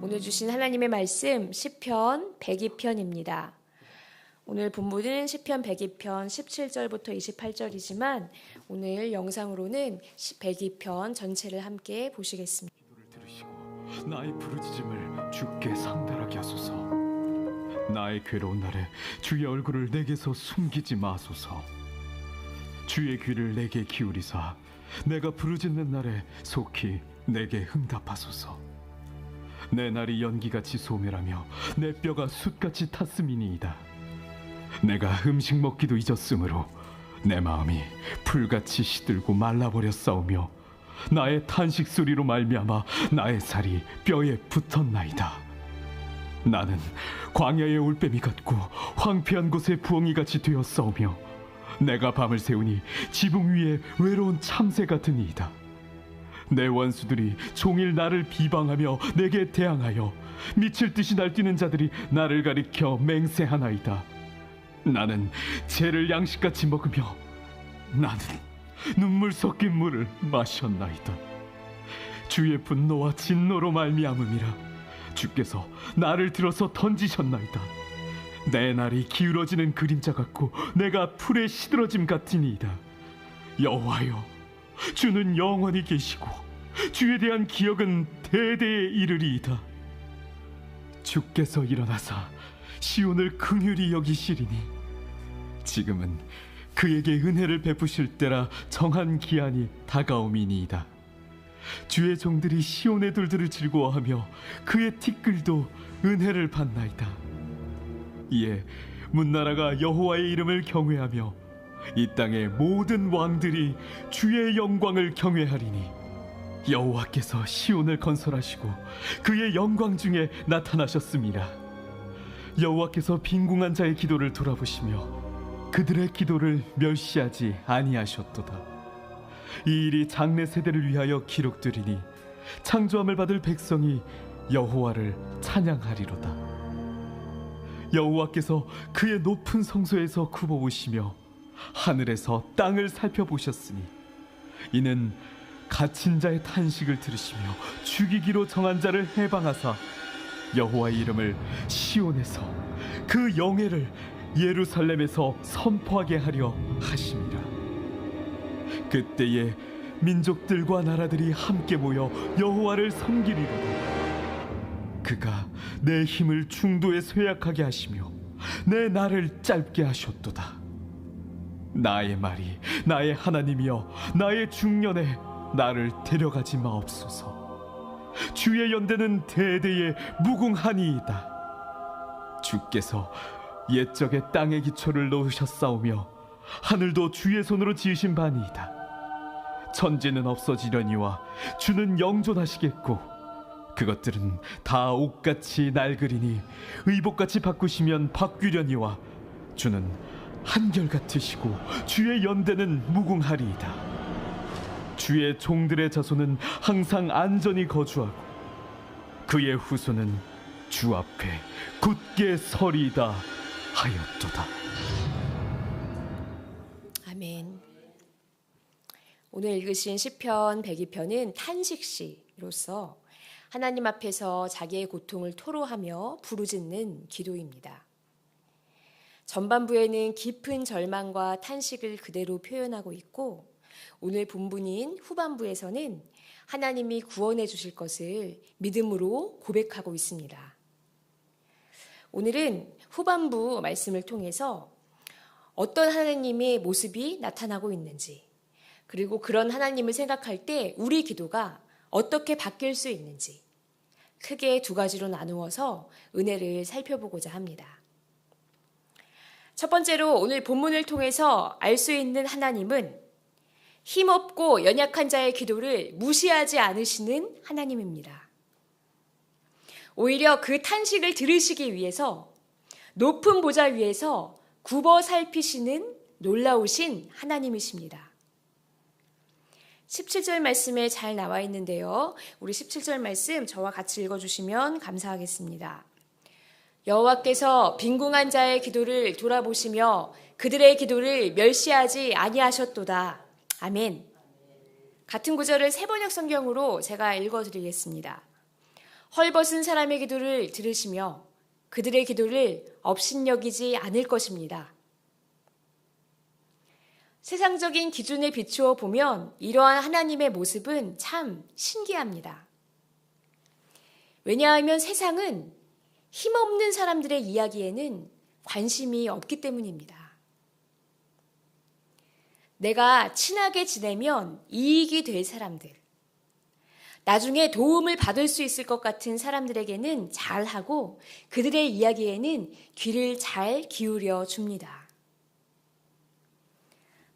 오늘 주신 하나님의 말씀 시편 102편입니다. 오늘 본문은 시편 102편 17절부터 28절이지만 오늘 영상으로는 102편 전체를 함께 보시겠습니다. 기도를 들으시고 나의 부르짖음을 주께 상달하게 하소서. 나의 괴로운 날에 주의 얼굴을 내게서 숨기지 마소서. 주의 귀를 내게 기울이사 내가 부르짖는 날에 속히 내게 응답하소서. 내 날이 연기같이 소멸하며 내 뼈가 숯같이 탔음이니이다. 내가 음식 먹기도 잊었으므로 내 마음이 풀같이 시들고 말라버렸사오며 나의 탄식 소리로 말미암아 나의 살이 뼈에 붙었나이다. 나는 광야의 올빼미 같고 황폐한 곳의 부엉이같이 되었사오며 내가 밤을 새우니 지붕 위에 외로운 참새 같으니이다. 내 원수들이 종일 나를 비방하며 내게 대항하여 미칠 듯이 날뛰는 자들이 나를 가리켜 맹세하나이다. 나는 죄를 양식같이 먹으며 나는 눈물 섞인 물을 마셨나이다. 주의 분노와 진노로 말미암음이라. 주께서 나를 들어서 던지셨나이다. 내 날이 기울어지는 그림자 같고 내가 풀에 시들어짐 같으니이다. 여호와여, 주는 영원히 계시고 주에 대한 기억은 대대에 이르리이다. 주께서 일어나사 시온을 긍휼히 여기시리니 지금은 그에게 은혜를 베푸실 때라 정한 기한이 다가옴이니이다. 주의 종들이 시온의 돌들을 즐거워하며 그의 티끌도 은혜를 받나이다. 이에 문나라가 여호와의 이름을 경외하며 이 땅의 모든 왕들이 주의 영광을 경외하리니 여호와께서 시온을 건설하시고 그의 영광 중에 나타나셨습니다. 여호와께서 빈궁한 자의 기도를 돌아보시며 그들의 기도를 멸시하지 아니하셨도다. 이 일이 장래 세대를 위하여 기록되리니 창조함을 받을 백성이 여호와를 찬양하리로다. 여호와께서 그의 높은 성소에서 굽어보시며 하늘에서 땅을 살펴보셨으니 이는 갇힌 자의 탄식을 들으시며 죽이기로 정한 자를 해방하사 여호와의 이름을 시온에서 그 영예를 예루살렘에서 선포하게 하려 하심이라. 그때에 민족들과 나라들이 함께 모여 여호와를 섬기리로다. 그가 내 힘을 중도에 쇠약하게 하시며 내 날을 짧게 하셨도다. 나의 말이 나의 하나님이여 나의 중년에 나를 데려가지 마옵소서. 주의 연대는 대대에 무궁하니이다. 주께서 옛적에 땅의 기초를 놓으셨사오며 하늘도 주의 손으로 지으신 바니이다. 천지는 없어지려니와 주는 영존하시겠고 그것들은 다 옷같이 낡으리니 의복같이 바꾸시면 바뀌려니와 주는 한결같으시고 주의 연대는 무궁하리이다. 주의 종들의 자손은 항상 안전히 거주하고 그의 후손은 주 앞에 굳게 서리이다 하였도다. 아멘. 오늘 읽으신 시편 102편은 탄식시로서 하나님 앞에서 자기의 고통을 토로하며 부르짖는 기도입니다. 전반부에는 깊은 절망과 탄식을 그대로 표현하고 있고 오늘 본문인 후반부에서는 하나님이 구원해 주실 것을 믿음으로 고백하고 있습니다. 오늘은 후반부 말씀을 통해서 어떤 하나님의 모습이 나타나고 있는지, 그리고 그런 하나님을 생각할 때 우리 기도가 어떻게 바뀔 수 있는지 크게 두 가지로 나누어서 은혜를 살펴보고자 합니다. 첫 번째로 오늘 본문을 통해서 알 수 있는 하나님은 힘없고 연약한 자의 기도를 무시하지 않으시는 하나님입니다. 오히려 그 탄식을 들으시기 위해서 높은 보좌 위에서 굽어 살피시는 놀라우신 하나님이십니다. 17절 말씀에 잘 나와 있는데요. 우리 17절 말씀 저와 같이 읽어주시면 감사하겠습니다. 여호와께서 빈궁한 자의 기도를 돌아보시며 그들의 기도를 멸시하지 아니하셨도다. 아멘. 같은 구절을 세번역 성경으로 제가 읽어드리겠습니다. 헐벗은 사람의 기도를 들으시며 그들의 기도를 업신여기지 않을 것입니다. 세상적인 기준에 비추어 보면 이러한 하나님의 모습은 참 신기합니다. 왜냐하면 세상은 힘없는 사람들의 이야기에는 관심이 없기 때문입니다. 내가 친하게 지내면 이익이 될 사람들, 나중에 도움을 받을 수 있을 것 같은 사람들에게는 잘하고 그들의 이야기에는 귀를 잘 기울여 줍니다.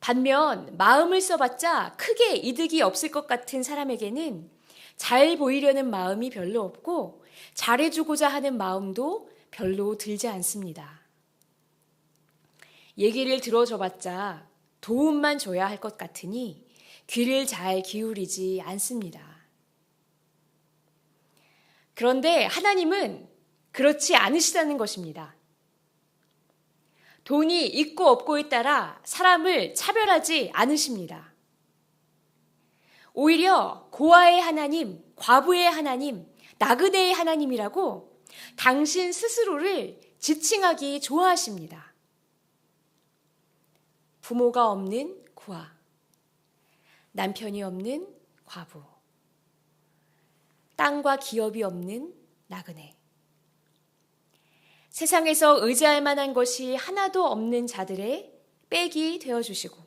반면 마음을 써봤자 크게 이득이 없을 것 같은 사람에게는 잘 보이려는 마음이 별로 없고 잘해주고자 하는 마음도 별로 들지 않습니다. 얘기를 들어줘봤자 도움만 줘야 할 것 같으니 귀를 잘 기울이지 않습니다. 그런데 하나님은 그렇지 않으시다는 것입니다. 돈이 있고 없고에 따라 사람을 차별하지 않으십니다. 오히려 고아의 하나님, 과부의 하나님, 나그네의 하나님이라고 당신 스스로를 지칭하기 좋아하십니다. 부모가 없는 고아, 남편이 없는 과부, 땅과 기업이 없는 나그네, 세상에서 의지할 만한 것이 하나도 없는 자들의 백이 되어주시고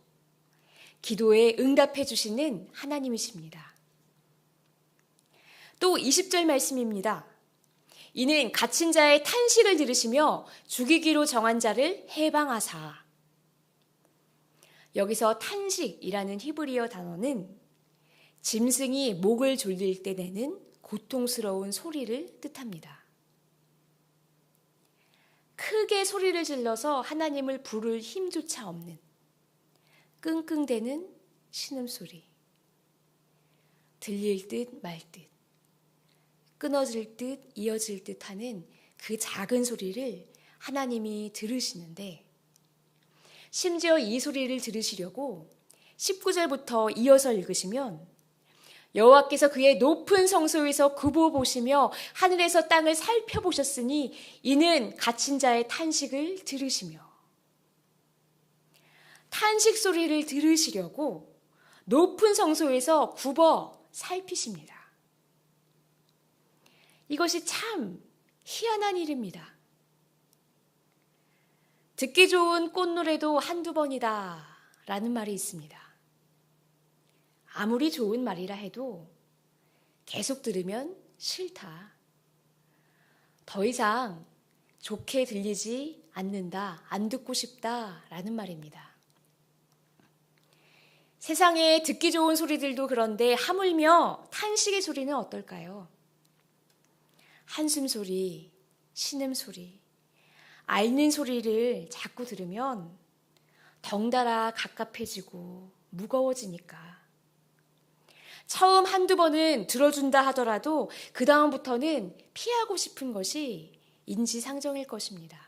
기도에 응답해 주시는 하나님이십니다. 또 20절 말씀입니다. 이는 갇힌 자의 탄식을 들으시며 죽이기로 정한 자를 해방하사. 여기서 탄식이라는 히브리어 단어는 짐승이 목을 졸릴 때 내는 고통스러운 소리를 뜻합니다. 크게 소리를 질러서 하나님을 부를 힘조차 없는 끙끙대는 신음소리, 들릴 듯 말 듯, 끊어질 듯 이어질 듯 하는 그 작은 소리를 하나님이 들으시는데, 심지어 이 소리를 들으시려고 19절부터 이어서 읽으시면 여호와께서 그의 높은 성소에서 굽어보시며 하늘에서 땅을 살펴보셨으니 이는 갇힌 자의 탄식을 들으시며, 탄식 소리를 들으시려고 높은 성소에서 굽어 살피십니다. 이것이 참 희한한 일입니다. 듣기 좋은 꽃노래도 한두 번이다 라는 말이 있습니다. 아무리 좋은 말이라 해도 계속 들으면 싫다. 더 이상 좋게 들리지 않는다, 안 듣고 싶다 라는 말입니다. 세상에 듣기 좋은 소리들도 그런데 하물며 탄식의 소리는 어떨까요? 한숨 소리, 신음 소리, 앓는 소리를 자꾸 들으면 덩달아 갑갑해지고 무거워지니까 처음 한두 번은 들어준다 하더라도 그 다음부터는 피하고 싶은 것이 인지상정일 것입니다.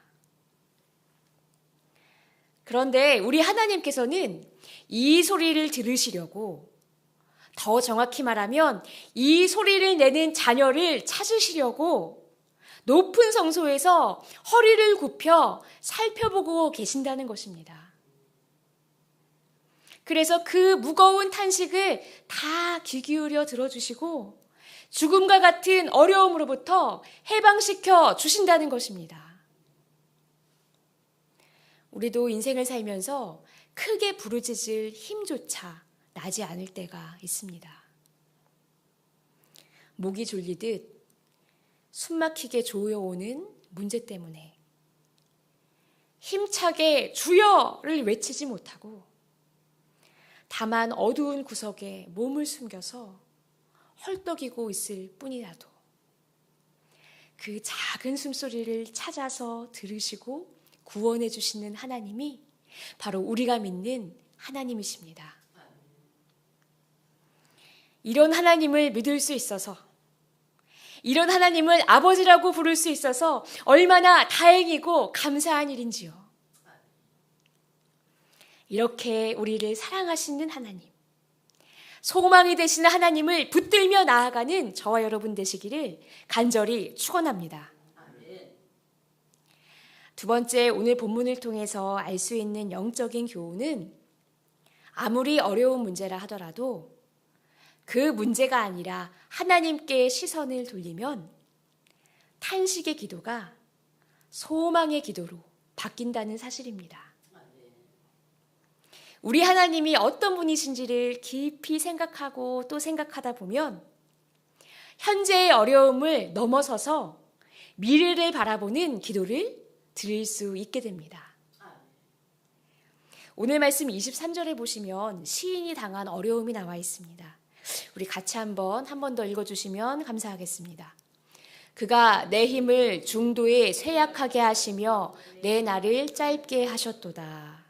그런데 우리 하나님께서는 이 소리를 들으시려고, 더 정확히 말하면 이 소리를 내는 자녀를 찾으시려고 높은 성소에서 허리를 굽혀 살펴보고 계신다는 것입니다. 그래서 그 무거운 탄식을 다 귀 기울여 들어주시고 죽음과 같은 어려움으로부터 해방시켜 주신다는 것입니다. 우리도 인생을 살면서 크게 부르짖을 힘조차 나지 않을 때가 있습니다. 목이 졸리듯 숨막히게 조여오는 문제 때문에 힘차게 주여를 외치지 못하고 다만 어두운 구석에 몸을 숨겨서 헐떡이고 있을 뿐이라도 그 작은 숨소리를 찾아서 들으시고 구원해 주시는 하나님이 바로 우리가 믿는 하나님이십니다. 이런 하나님을 믿을 수 있어서, 이런 하나님을 아버지라고 부를 수 있어서 얼마나 다행이고 감사한 일인지요. 이렇게 우리를 사랑하시는 하나님, 소망이 되시는 하나님을 붙들며 나아가는 저와 여러분 되시기를 간절히 축원합니다. 두 번째, 오늘 본문을 통해서 알 수 있는 영적인 교훈은 아무리 어려운 문제라 하더라도 그 문제가 아니라 하나님께 시선을 돌리면 탄식의 기도가 소망의 기도로 바뀐다는 사실입니다. 우리 하나님이 어떤 분이신지를 깊이 생각하고 또 생각하다 보면 현재의 어려움을 넘어서서 미래를 바라보는 기도를 드릴 수 있게 됩니다. 오늘 말씀 23절에 보시면 시인이 당한 어려움이 나와 있습니다. 우리 같이 한 번 더 읽어주시면 감사하겠습니다. 그가 내 힘을 중도에 쇠약하게 하시며 내 날을 짧게 하셨도다.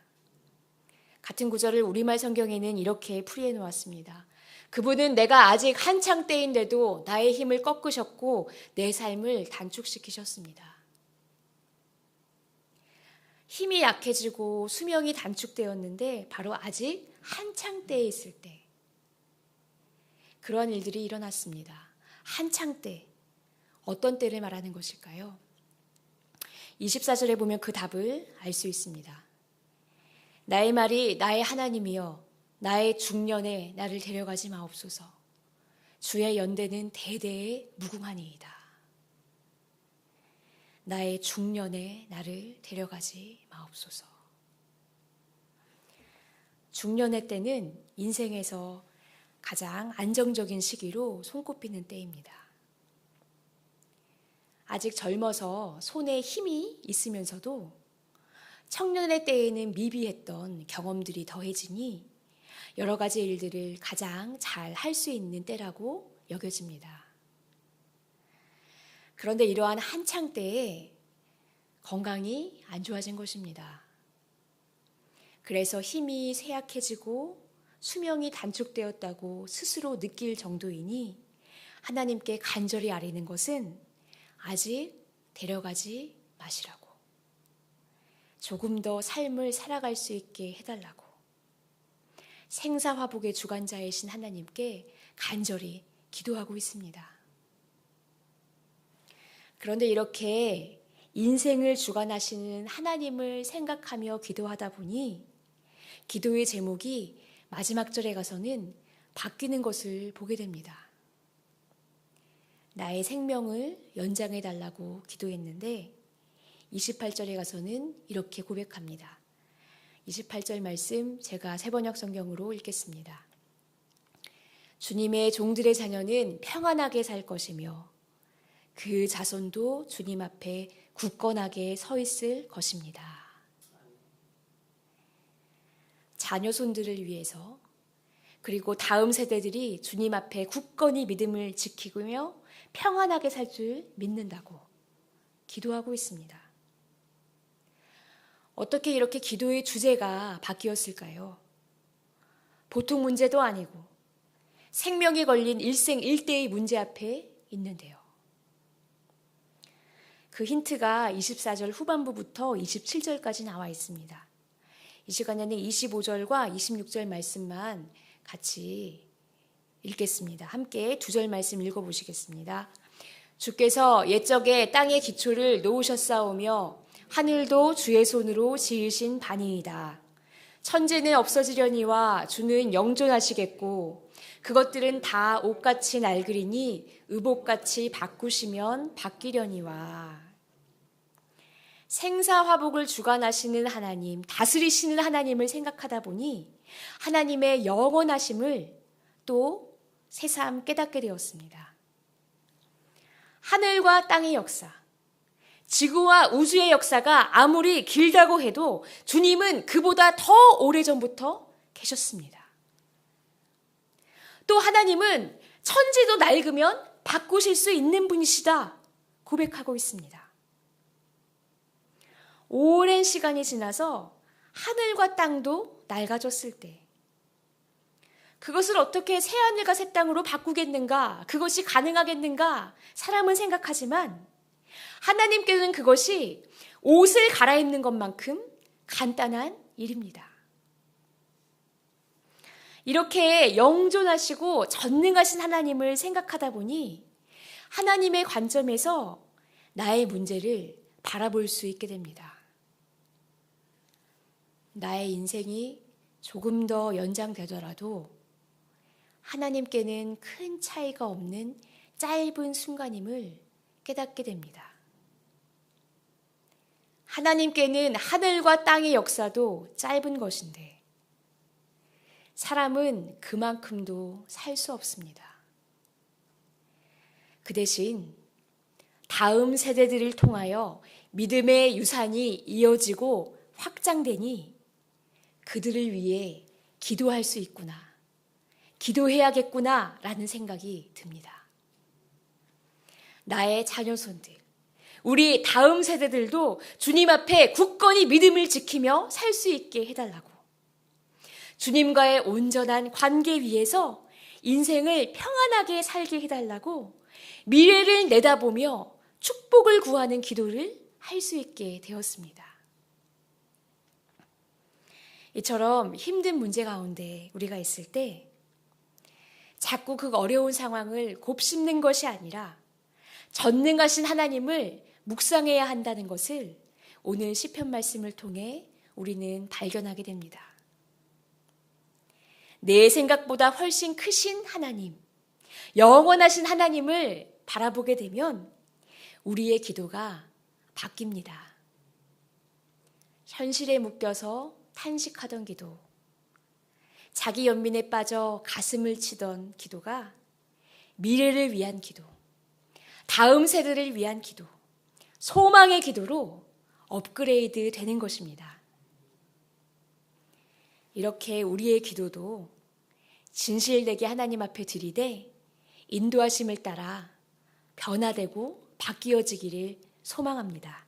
같은 구절을 우리말 성경에는 이렇게 풀이해 놓았습니다. 그분은 내가 아직 한창 때인데도 나의 힘을 꺾으셨고 내 삶을 단축시키셨습니다. 힘이 약해지고 수명이 단축되었는데 바로 아직 한창 때에 있을 때 그러한 일들이 일어났습니다. 한창 때, 어떤 때를 말하는 것일까요? 24절에 보면 그 답을 알 수 있습니다. 나의 말이 나의 하나님이여 나의 중년에 나를 데려가지 마옵소서. 주의 연대는 대대에 무궁하니이다. 나의 중년에 나를 데려가지 마옵소서. 중년의 때는 인생에서 가장 안정적인 시기로 손꼽히는 때입니다. 아직 젊어서 손에 힘이 있으면서도 청년의 때에는 미비했던 경험들이 더해지니 여러 가지 일들을 가장 잘 할 수 있는 때라고 여겨집니다. 그런데 이러한 한창 때에 건강이 안 좋아진 것입니다. 그래서 힘이 쇠약해지고 수명이 단축되었다고 스스로 느낄 정도이니 하나님께 간절히 아뢰는 것은 아직 데려가지 마시라고, 조금 더 삶을 살아갈 수 있게 해달라고 생사화복의 주관자이신 하나님께 간절히 기도하고 있습니다. 그런데 이렇게 인생을 주관하시는 하나님을 생각하며 기도하다 보니 기도의 제목이 마지막 절에 가서는 바뀌는 것을 보게 됩니다. 나의 생명을 연장해 달라고 기도했는데 28절에 가서는 이렇게 고백합니다. 28절 말씀 제가 새번역 성경으로 읽겠습니다. 주님의 종들의 자녀는 평안하게 살 것이며 그 자손도 주님 앞에 굳건하게 서 있을 것입니다. 자녀손들을 위해서 그리고 다음 세대들이 주님 앞에 굳건히 믿음을 지키며 평안하게 살 줄 믿는다고 기도하고 있습니다. 어떻게 이렇게 기도의 주제가 바뀌었을까요? 보통 문제도 아니고 생명이 걸린 일생일대의 문제 앞에 있는데요. 그 힌트가 24절 후반부부터 27절까지 나와 있습니다. 이 시간에는 25절과 26절 말씀만 같이 읽겠습니다. 함께 두 절 말씀 읽어보시겠습니다. 주께서 옛적에 땅의 기초를 놓으셨사오며 하늘도 주의 손으로 지으신 바니이다. 천지는 없어지려니와 주는 영존하시겠고 그것들은 다 옷같이 낡으리니 의복같이 바꾸시면 바뀌려니와. 생사화복을 주관하시는 하나님, 다스리시는 하나님을 생각하다 보니 하나님의 영원하심을 또 새삼 깨닫게 되었습니다. 하늘과 땅의 역사, 지구와 우주의 역사가 아무리 길다고 해도 주님은 그보다 더 오래전부터 계셨습니다. 또 하나님은 천지도 낡으면 바꾸실 수 있는 분이시다 고백하고 있습니다. 오랜 시간이 지나서 하늘과 땅도 낡아졌을 때 그것을 어떻게 새하늘과 새 땅으로 바꾸겠는가, 그것이 가능하겠는가 사람은 생각하지만 하나님께는 그것이 옷을 갈아입는 것만큼 간단한 일입니다. 이렇게 영존하시고 전능하신 하나님을 생각하다 보니 하나님의 관점에서 나의 문제를 바라볼 수 있게 됩니다. 나의 인생이 조금 더 연장되더라도 하나님께는 큰 차이가 없는 짧은 순간임을 깨닫게 됩니다. 하나님께는 하늘과 땅의 역사도 짧은 것인데 사람은 그만큼도 살 수 없습니다. 그 대신 다음 세대들을 통하여 믿음의 유산이 이어지고 확장되니 그들을 위해 기도할 수 있구나, 기도해야겠구나 라는 생각이 듭니다. 나의 자녀손들, 우리 다음 세대들도 주님 앞에 굳건히 믿음을 지키며 살 수 있게 해달라고, 주님과의 온전한 관계 위에서 인생을 평안하게 살게 해달라고 미래를 내다보며 축복을 구하는 기도를 할 수 있게 되었습니다. 이처럼 힘든 문제 가운데 우리가 있을 때 자꾸 그 어려운 상황을 곱씹는 것이 아니라 전능하신 하나님을 묵상해야 한다는 것을 오늘 시편 말씀을 통해 우리는 발견하게 됩니다. 내 생각보다 훨씬 크신 하나님, 영원하신 하나님을 바라보게 되면 우리의 기도가 바뀝니다. 현실에 묶여서 탄식하던 기도, 자기 연민에 빠져 가슴을 치던 기도가 미래를 위한 기도, 다음 세대를 위한 기도, 소망의 기도로 업그레이드 되는 것입니다. 이렇게 우리의 기도도 진실되게 하나님 앞에 드리되 인도하심을 따라 변화되고 바뀌어지기를 소망합니다.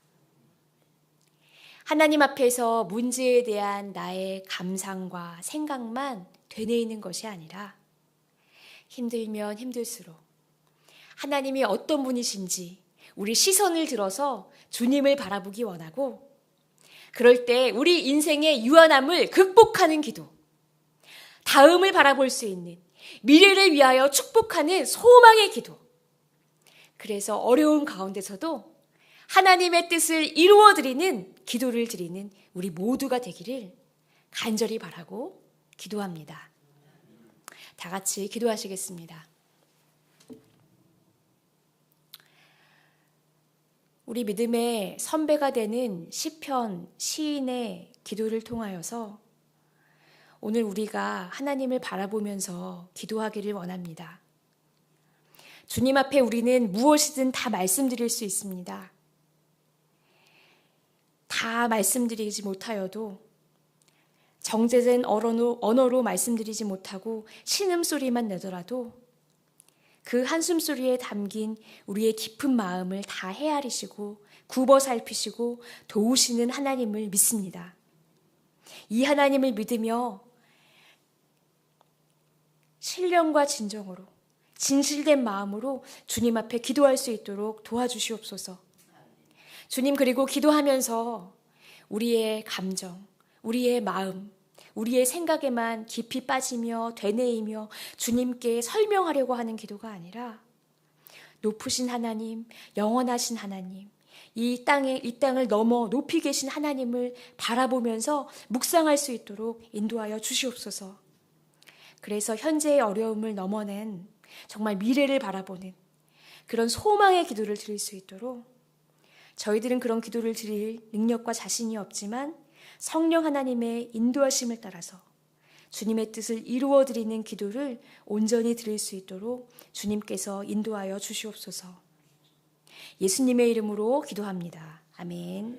하나님 앞에서 문제에 대한 나의 감상과 생각만 되뇌이는 것이 아니라 힘들면 힘들수록 하나님이 어떤 분이신지 우리 시선을 들어서 주님을 바라보기 원하고, 그럴 때 우리 인생의 유한함을 극복하는 기도, 다음을 바라볼 수 있는 미래를 위하여 축복하는 소망의 기도, 그래서 어려움 가운데서도 하나님의 뜻을 이루어드리는 기도를 드리는 우리 모두가 되기를 간절히 바라고 기도합니다. 다 같이 기도하시겠습니다. 우리 믿음의 선배가 되는 시편 시인의 기도를 통하여서 오늘 우리가 하나님을 바라보면서 기도하기를 원합니다. 주님 앞에 우리는 무엇이든 다 말씀드릴 수 있습니다. 다 말씀드리지 못하여도 정제된 언어로 말씀드리지 못하고 신음소리만 내더라도 그 한숨소리에 담긴 우리의 깊은 마음을 다 헤아리시고 굽어 살피시고 도우시는 하나님을 믿습니다. 이 하나님을 믿으며 신령과 진정으로 진실된 마음으로 주님 앞에 기도할 수 있도록 도와주시옵소서. 주님, 그리고 기도하면서 우리의 감정, 우리의 마음, 우리의 생각에만 깊이 빠지며 되뇌이며 주님께 설명하려고 하는 기도가 아니라 높으신 하나님, 영원하신 하나님, 이 땅을 넘어 높이 계신 하나님을 바라보면서 묵상할 수 있도록 인도하여 주시옵소서. 그래서 현재의 어려움을 넘어낸 정말 미래를 바라보는 그런 소망의 기도를 드릴 수 있도록, 저희들은 그런 기도를 드릴 능력과 자신이 없지만 성령 하나님의 인도하심을 따라서 주님의 뜻을 이루어드리는 기도를 온전히 드릴 수 있도록 주님께서 인도하여 주시옵소서. 예수님의 이름으로 기도합니다. 아멘.